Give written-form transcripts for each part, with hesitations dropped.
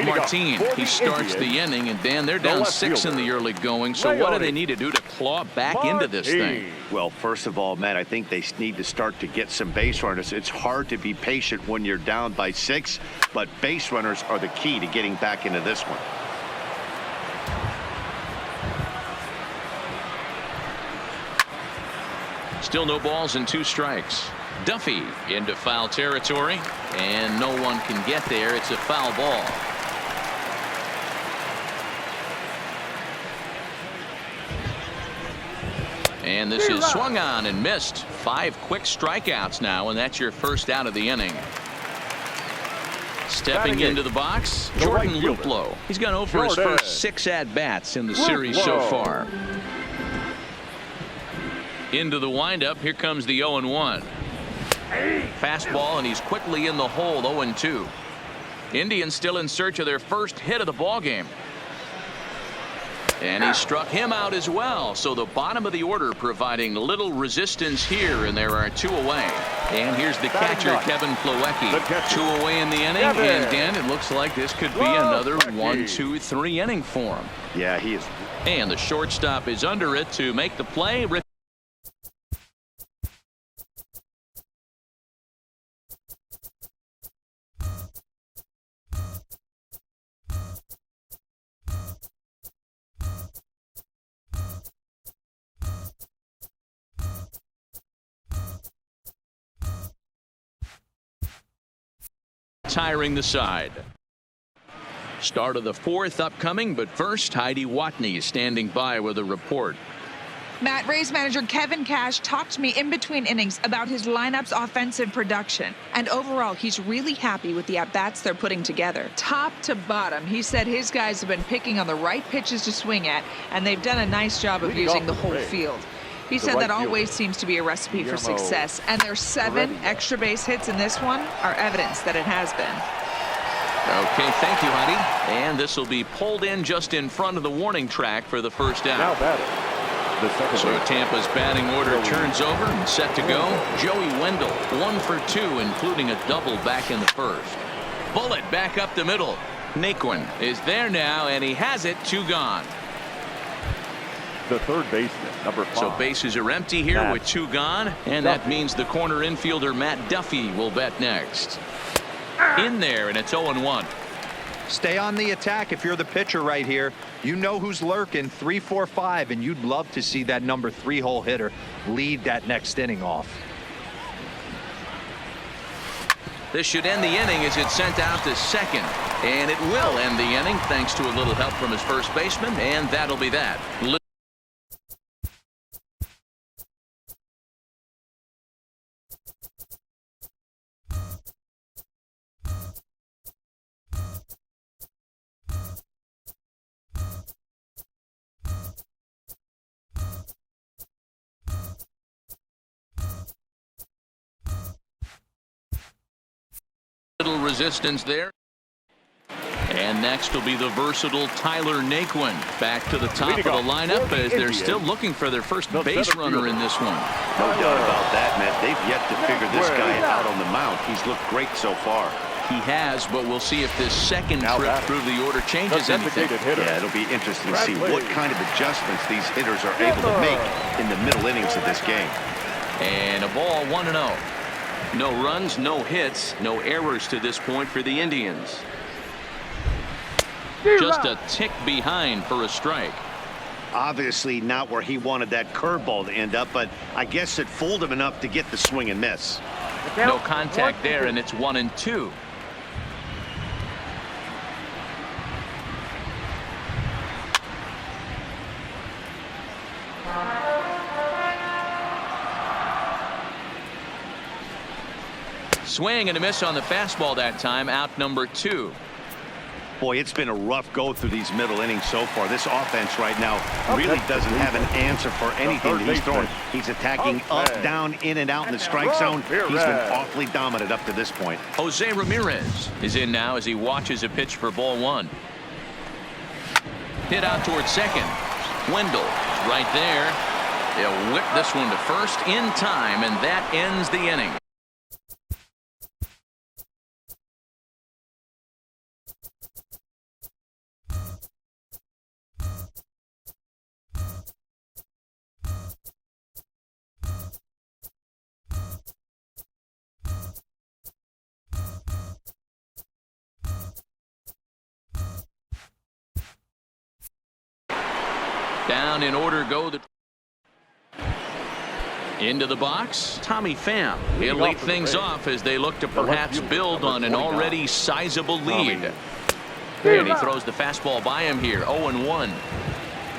Here's Martin. He starts the inning, and Dan, they're down 6 in the early going. So what do they need to do to claw back into this thing? Well, first of all, Matt, I think they need to start to get some base runners. It's hard to be patient when you're down by 6, but base runners are the key to getting back into this one. Still no balls and 2 strikes. Duffy into foul territory, and no one can get there. It's a foul ball. And this is swung on and missed. 5 quick strikeouts now, and that's your first out of the inning. Stepping into the box, Jordan Luplow. He's gone over his first 6 at-bats in the series so far. Into the windup, here comes the 0-1. Fastball, and he's quickly in the hole. 0-2. Indians still in search of their first hit of the ball game. And he struck him out as well. So the bottom of the order providing little resistance here, and there are 2 away. And here's the catcher, Kevin Plawecki. 2 away in the inning, and Dan, it looks like this could be another 1, 2, 3 inning for him. Yeah, he is. And the shortstop is under it to make the play. Tiring the side. Start of the 4th upcoming, but first Heidi Watney is standing by with a report. Matt, Rays manager Kevin Cash talked to me in between innings about his lineup's offensive production, and overall he's really happy with the at-bats they're putting together. Top to bottom, he said his guys have been picking on the right pitches to swing at, and they've done a nice job of using the whole field. He said that always seems to be a recipe for success, and their 7 extra base hits in this one are evidence that it has been. Okay, thank you, Heidi. And this will be pulled in just in front of the warning track for the first out. So Tampa's batting order turns over and set to go. Joey Wendell, 1 for 2, including a double back in the first. Bullet back up the middle. Naquin is there now, and he has it. 2 gone. The third baseman, number 5. So bases are empty here with 2 gone, and that means the corner infielder Matt Duffy will bat next. In there, and it's 0-1. Stay on the attack if you're the pitcher right here. You know who's lurking. 3, 4, 5, and you'd love to see that number 3 hole hitter lead that next inning off. This should end the inning as it's sent out to second, and it will end the inning thanks to a little help from his first baseman, and that'll be that. Little resistance there. And next will be the versatile Tyler Naquin back to the top of the lineup as they're still looking for their first base runner in this one. No doubt about that, Matt. They've yet to figure this guy out on the mound. He's looked great so far. He has, but we'll see if this second trip through the order changes anything. Yeah, it'll be interesting to see what kind of adjustments these hitters are able to make in the middle innings of this game. And a ball, 1-0. No runs, no hits, no errors to this point for the Indians. Just a tick behind for a strike. Obviously not where he wanted that curveball to end up, but I guess it fooled him enough to get the swing and miss. No contact there, and it's 1-2. Swing and a miss on the fastball that time. Out number 2. Boy, it's been a rough go through these middle innings so far. This offense right now really doesn't have an answer for anything that he's throwing. He's attacking up, down, in and out in the strike zone. He's been awfully dominant up to this point. Jose Ramirez is in now as he watches a pitch for ball 1. Hit out towards second. Wendell right there. They'll whip this one to first in time, and that ends the inning. Down in order go the into the box. Tommy Pham. He'll lead things off as they look to perhaps build on an already sizable lead. And he throws the fastball by him here. 0-1.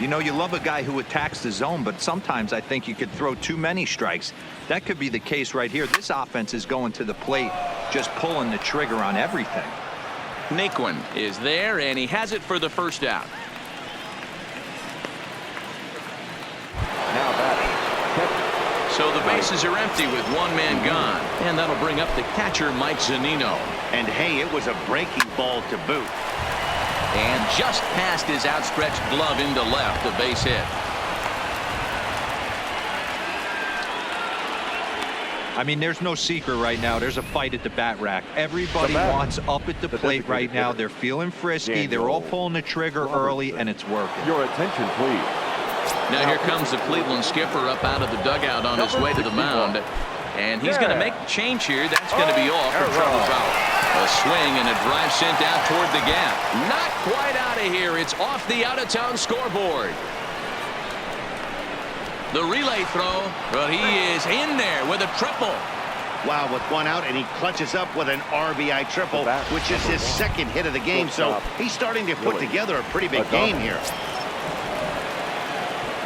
You know, you love a guy who attacks the zone, but sometimes I think you could throw too many strikes. That could be the case right here. This offense is going to the plate, just pulling the trigger on everything. Naquin is there, and he has it for the first out. Now batting. So the bases are empty with one man gone, and that'll bring up the catcher, Mike Zunino. And hey, it was a breaking ball to boot. And just past his outstretched glove into left, a base hit. I mean, there's no secret right now. There's a fight at the bat rack. Everybody wants up at the plate right now. They're feeling frisky. They're all pulling the trigger early, and it's working. Your attention, please. Now here comes the Cleveland skipper up out of the dugout on his way to the mound. And he's going to make the change here. That's going to be all for Trevor Bauer. A swing and a drive sent out toward the gap. Not quite out of here. It's off the out-of-town scoreboard. The relay throw, but he is in there with a triple. Wow, with one out, and he clutches up with an RBI triple, which is his second hit of the game. So he's starting to put together a pretty big game here.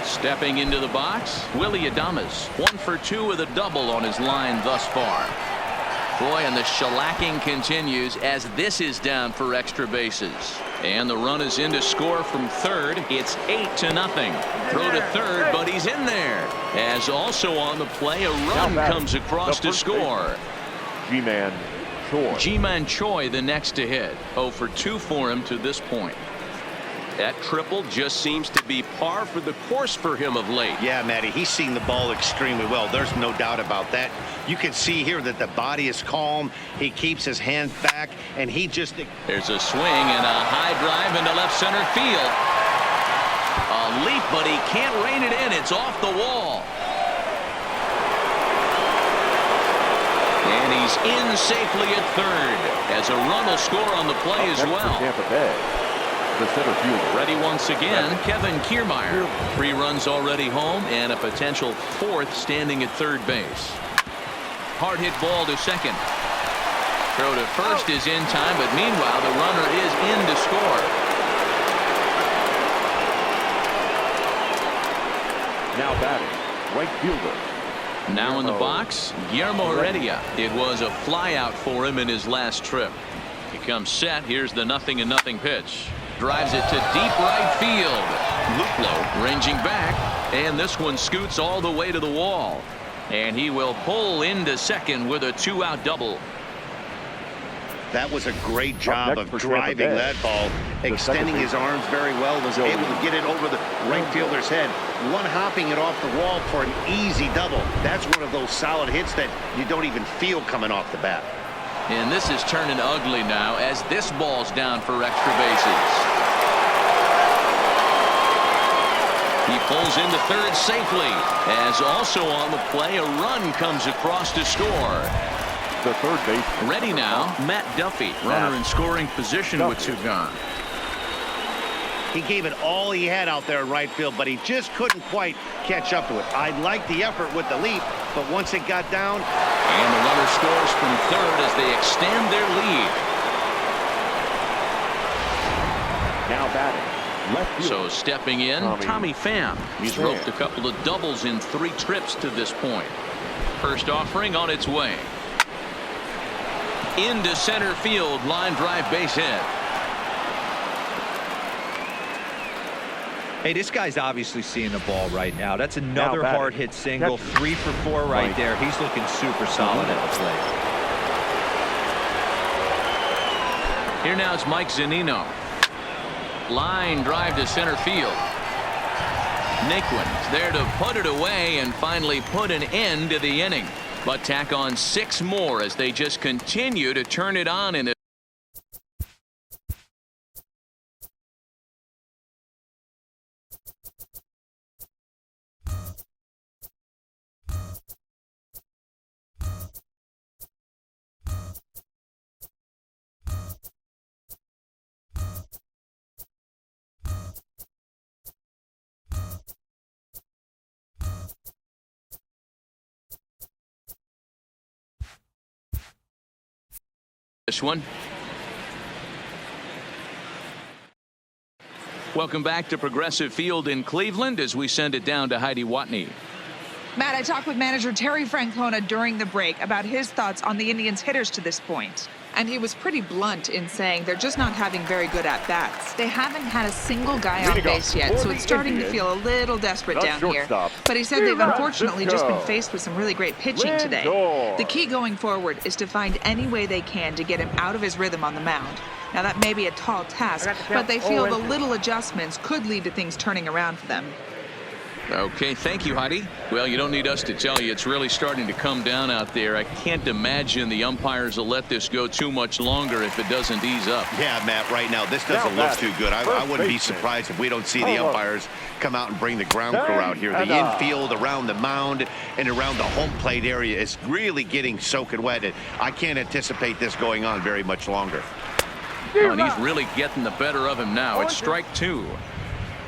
Stepping into the box, Willie Adames. 1 for 2 with a double on his line thus far. Boy, and the shellacking continues as this is down for extra bases. And the run is in to score from third. It's 8-0. Throw to third, but he's in there. As also on the play, a run comes across to score. Ji-Man Choi. Ji-Man Choi the next to hit. 0 for 2 for him to this point. That triple just seems to be par for the course for him of late. Yeah, Matty, he's seen the ball extremely well. There's no doubt about that. You can see here that the body is calm. He keeps his hand back, and he just... There's a swing and a high drive into left center field. A leap, but he can't rein it in. It's off the wall. And he's in safely at third, as a run will score on the play as well. Tampa Bay. The center fielder. Ready once again, Kevin Kiermaier. 3 runs already home and a potential 4th standing at third base. Hard hit ball to second. Throw to first is in time, but meanwhile the runner is in to score. Now batting, right fielder. Now in the box, Guillermo Heredia. It was a flyout for him in his last trip. He comes set. Here's the 0-0 pitch. Drives it to deep right field. Luplow ranging back, and this one scoots all the way to the wall. And he will pull into second with a 2-out double. That was a great job of driving that ball, extending his arms very well, was able to get it over the right fielder's head, one-hopping it off the wall for an easy double. That's one of those solid hits that you don't even feel coming off the bat. And this is turning ugly now as this ball's down for extra bases. He pulls into third safely, as also on the play a run comes across to score. The third base. Ready now, Matt Duffy, runner in scoring position with 2 gone. He gave it all he had out there in right field, but he just couldn't quite catch up to it. I like the effort with the leap, but once it got down... And the runner scores from third as they extend their lead. Now batting, left field. So stepping in, Tommy Pham. He's roped a couple of doubles in 3 trips to this point. First offering on its way. Into center field, line drive base hit. Hey, this guy's obviously seeing the ball right now. That's another hard hit single. 3 for 4 right there. He's looking super solid at the plate. Here now is Mike Zunino. Line drive to center field. Naquin's there to put it away and finally put an end to the inning. But tack on 6 more as they just continue to turn it on in the this one. Welcome back to Progressive Field in Cleveland as we send it down to Heidi Watney. Matt, I talked with manager Terry Francona during the break about his thoughts on the Indians' hitters to this point. And he was pretty blunt in saying they're just not having very good at-bats. They haven't had a single guy on base yet, so it's starting to feel a little desperate down here. But he said they've unfortunately just been faced with some really great pitching today. The key going forward is to find any way they can to get him out of his rhythm on the mound. Now, that may be a tall task, but they feel the little adjustments could lead to things turning around for them. Okay, thank you, Heidi. Well, you don't need us to tell you it's really starting to come down out there. I can't imagine the umpires will let this go too much longer if it doesn't ease up. Yeah, Matt, right now this doesn't look too good. I wouldn't be surprised if we don't see the umpires come out and bring the ground crew out here. The infield around the mound and around the home plate area is really getting soaking wet. I can't anticipate this going on very much longer. Oh, and he's really getting the better of him now. It's strike two.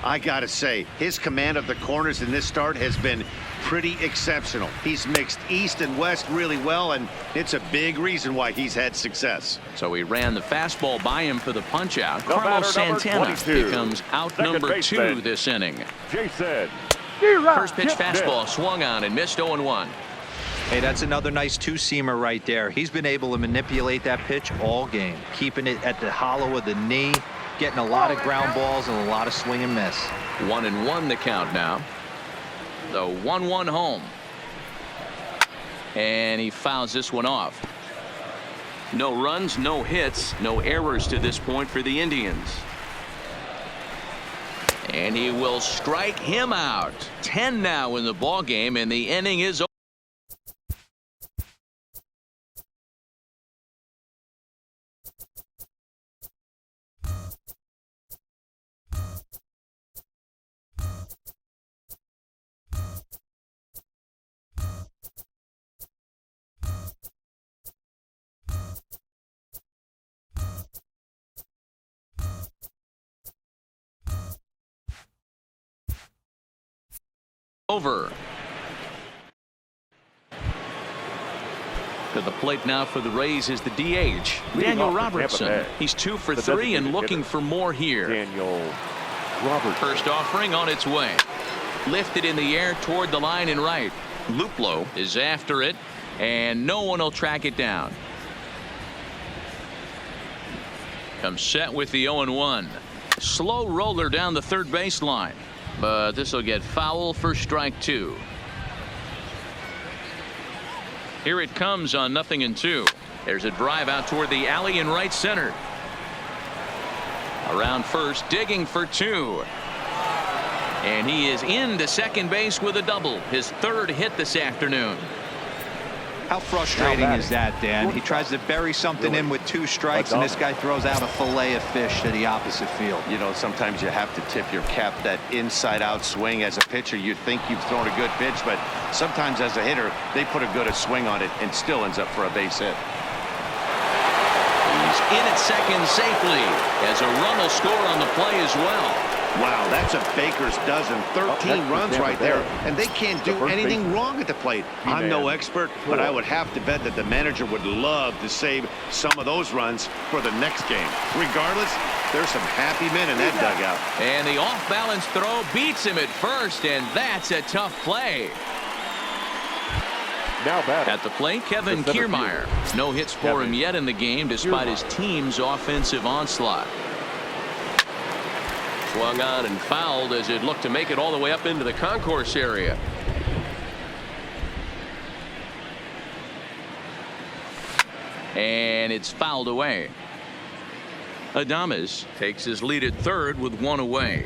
I got to say, his command of the corners in this start has been pretty exceptional. He's mixed east and west really well, and it's a big reason why he's had success. So he ran the fastball by him for the punch out. Carlos Santana becomes out number 2 this inning. Jason. First pitch fastball swung on and missed 0-1. Hey, that's another nice two-seamer right there. He's been able to manipulate that pitch all game, keeping it at the hollow of the knee, getting a lot of ground balls and a lot of swing and miss. 1-1 the count now. The 1-1 home. And he fouls this one off. No runs, no hits, no errors to this point for the Indians. And he will strike him out. 10 now in the ball game, and the inning is over. Over. To the plate now for the Rays is the DH, Daniel Robertson. He's 2 for 3 and looking for more here. Daniel Robertson. First offering on its way. Lifted in the air toward the line and right. Luplow is after it, and no one will track it down. Comes set with the 0-1. Slow roller down the third baseline. But this will get foul for strike 2. Here it comes on 0-2. There's a drive out toward the alley in right center. Around first, digging for 2. And he is into second base with a double. His 3rd hit this afternoon. How frustrating is that, Dan? He tries to bury something in with 2 strikes, and this guy throws out a fillet of fish to the opposite field. You know, sometimes you have to tip your cap. That inside-out swing as a pitcher, you think you've thrown a good pitch, but sometimes as a hitter, they put a good swing on it and still ends up for a base hit. He's in at second safely as a run will score on the play as well. Wow, that's a baker's dozen. 13 runs right there, and they can't do anything wrong at the plate. I'm no expert, but I would have to bet that the manager would love to save some of those runs for the next game. Regardless, there's some happy men in that dugout. And the off-balance throw beats him at first, and that's a tough play. Now batting. At the plate, Kevin Kiermaier. No hits for him yet in the game despite his team's offensive onslaught. Swung on and fouled as it looked to make it all the way up into the concourse area. And it's fouled away. Adames takes his lead at third with 1 away.